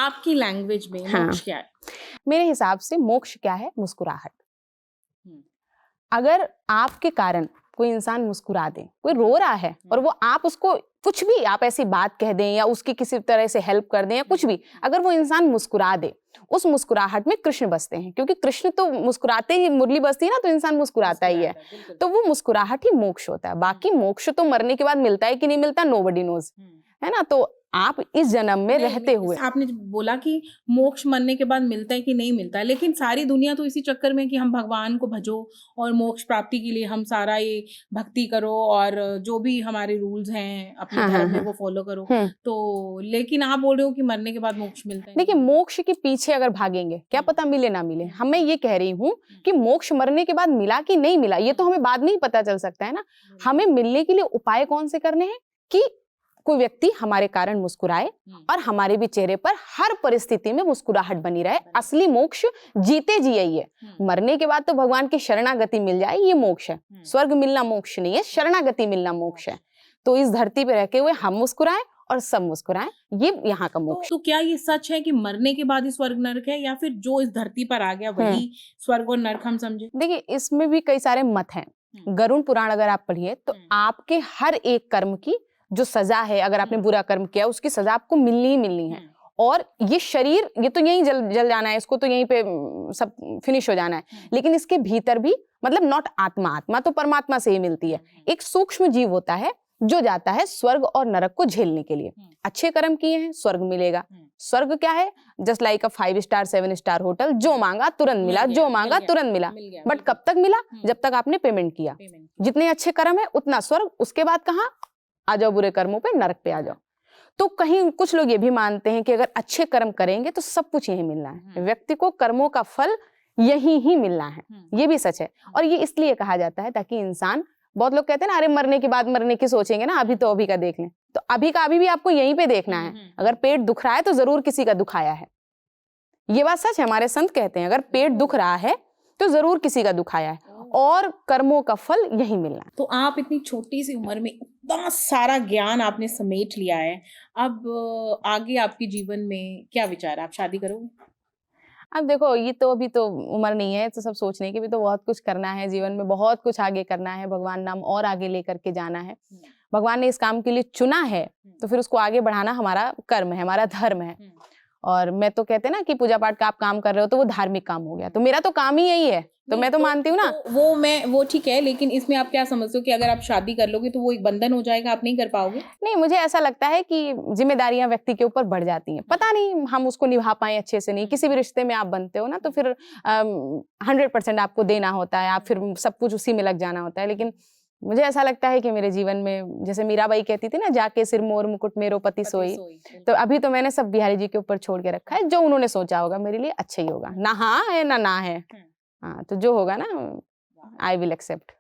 आपकी लैंग्वेज में मोक्ष क्या है? मेरे हिसाब से मोक्ष क्या है? मुस्कुराहट। हम्म, अगर आपके कारण कोई इंसान मुस्कुरा दे, कोई रो रहा है और वो आप उसको कुछ भी आप ऐसी बात कह दें या उसकी किसी तरह से हेल्प कर दें या कुछ भी, अगर वो इंसान मुस्कुरा दे, उस मुस्कुराहट में कृष्ण बसते हैं, क्योंकि कृष्ण तो मुस्कुराते ही, मुरली बसती है ना तो इंसान मुस्कुराता ही है, तो वो मुस्कुराहट ही मोक्ष होता है। बाकी मोक्ष तो मरने के बाद मिलता है कि नहीं मिलता, नोबडी नोज, है ना। तो आप इस जन्म में रहते हुए, आपने बोला कि मोक्ष मरने के बाद मिलता है कि नहीं मिलता है, लेकिन सारी दुनिया तो इसी चक्कर में कि हम भगवान को भजो और मोक्ष प्राप्ति के लिए हम सारा ये भक्ति करो और जो भी हमारे रूल्स हैं अपने धर्म में वो फॉलो करो। तो लेकिन आप बोल रहे हो कि मरने के बाद मोक्ष मिलता है। देखिए, मोक्ष के पीछे अगर भागेंगे, क्या पता मिले ना मिले। हमें ये कह रही हूँ कि मोक्ष मरने के बाद मिला कि नहीं मिला, ये तो हमें बाद में ही पता चल सकता है ना। हमें मिलने के लिए उपाय कौन से करने हैं कि कोई व्यक्ति हमारे कारण मुस्कुराए और हमारे भी चेहरे पर हर परिस्थिति में मुस्कुराहट बनी रहे। असली मोक्ष जीते जी यही है। मरने के बाद तो भगवान की शरणागति मिल जाए, ये मोक्ष है। स्वर्ग मिलना मोक्ष नहीं है, शरणागति मिलना मोक्ष है। तो इस धरती पे रहते हुए हम मुस्कुराएं और सब मुस्कुराएं, ये यहाँ का मोक्ष। तो क्या ये सच है कि मरने के बाद ही स्वर्ग नरक है, या फिर जो इस धरती पर आ गया वही स्वर्ग और नरक हम समझे? देखिए, इसमें भी कई सारे मत हैं। गरुड़ पुराण अगर आप पढ़िए तो आपके हर एक कर्म की जो सजा है, अगर आपने बुरा कर्म किया उसकी सजा आपको मिलनी ही मिलनी है। और ये शरीर, ये तो यहीं जल जाना है, इसको तो यहीं पे सब फिनिश हो जाना है, लेकिन इसके भीतर भी, मतलब नॉट आत्मा, आत्मा तो परमात्मा से ही मिलती है, एक सूक्ष्म जीव होता है जो जाता है स्वर्ग और नरक को झेलने के लिए। अच्छे कर्म किए हैं, स्वर्ग मिलेगा। स्वर्ग क्या है? जस्ट लाइक अ 5 स्टार 7 स्टार होटल, जो मांगा तुरंत मिला, जो मांगा तुरंत मिला। बट कब तक मिला? जब तक आपने पेमेंट किया। जितने अच्छे कर्म है उतना स्वर्ग, उसके बाद कहाँ आ जाओ, बुरे कर्मों पे, नरक पे आ जाओ। तो कहीं कुछ लोग ये भी मानते हैं कि अगर अच्छे कर्म करेंगे तो सब कुछ यही मिलना है, व्यक्ति को कर्मों का फल यही ही मिलना है। ये भी सच है। और ये इसलिए कहा जाता है ताकि इंसान, बहुत लोग कहते हैं ना, अरे मरने के बाद मरने की सोचेंगे ना, अभी तो अभी का देख लें। तो अभी का अभी भी आपको यहीं पे देखना है। अगर पेट दुख रहा है तो जरूर किसी का दुखाया है, ये बात सच है। हमारे संत कहते हैं अगर पेट दुख रहा है तो जरूर किसी का दुखाया है, और कर्मों का फल यही मिलना है। तो आप इतनी छोटी सी उम्र में इतना सारा ज्ञान आपने समेट लिया है, अब आगे आपके जीवन में क्या विचार है? आप शादी करोगे? अब देखो, ये तो अभी तो उम्र नहीं है तो सब सोचने की, भी तो बहुत कुछ करना है जीवन में, बहुत कुछ आगे करना है, भगवान नाम और आगे लेकर के जाना है। भगवान ने इस काम के लिए चुना है तो फिर उसको आगे बढ़ाना हमारा कर्म है, हमारा धर्म है। और मैं तो कहते हैं ना कि पूजा पाठ का आप काम कर रहे हो तो वो धार्मिक काम हो गया, तो मेरा तो काम ही यही है, तो मैं तो मानती हूँ ना। वो ठीक है, लेकिन इसमें आप क्या समझते हो कि अगर आप शादी कर लोगे तो वो एक बंधन हो जाएगा, आप नहीं कर पाओगे? नहीं, मुझे ऐसा लगता है कि जिम्मेदारियां व्यक्ति के ऊपर बढ़ जाती हैं, पता नहीं हम उसको निभा पाए अच्छे से नहीं। किसी भी रिश्ते में आप बनते हो ना तो फिर 100% आपको देना होता है, आप फिर सब कुछ उसी में लग जाना होता है। लेकिन मुझे ऐसा लगता है कि मेरे जीवन में, जैसे मीराबाई कहती थी ना, जाके सिर मोर मुकुट मेरो पति सोई, तो अभी तो मैंने सब बिहारी जी के ऊपर छोड़ के रखा है। जो उन्होंने सोचा होगा मेरे लिए अच्छा ही होगा, ना हाँ है ना है। हाँ, तो जो होगा ना, आई विल एक्सेप्ट।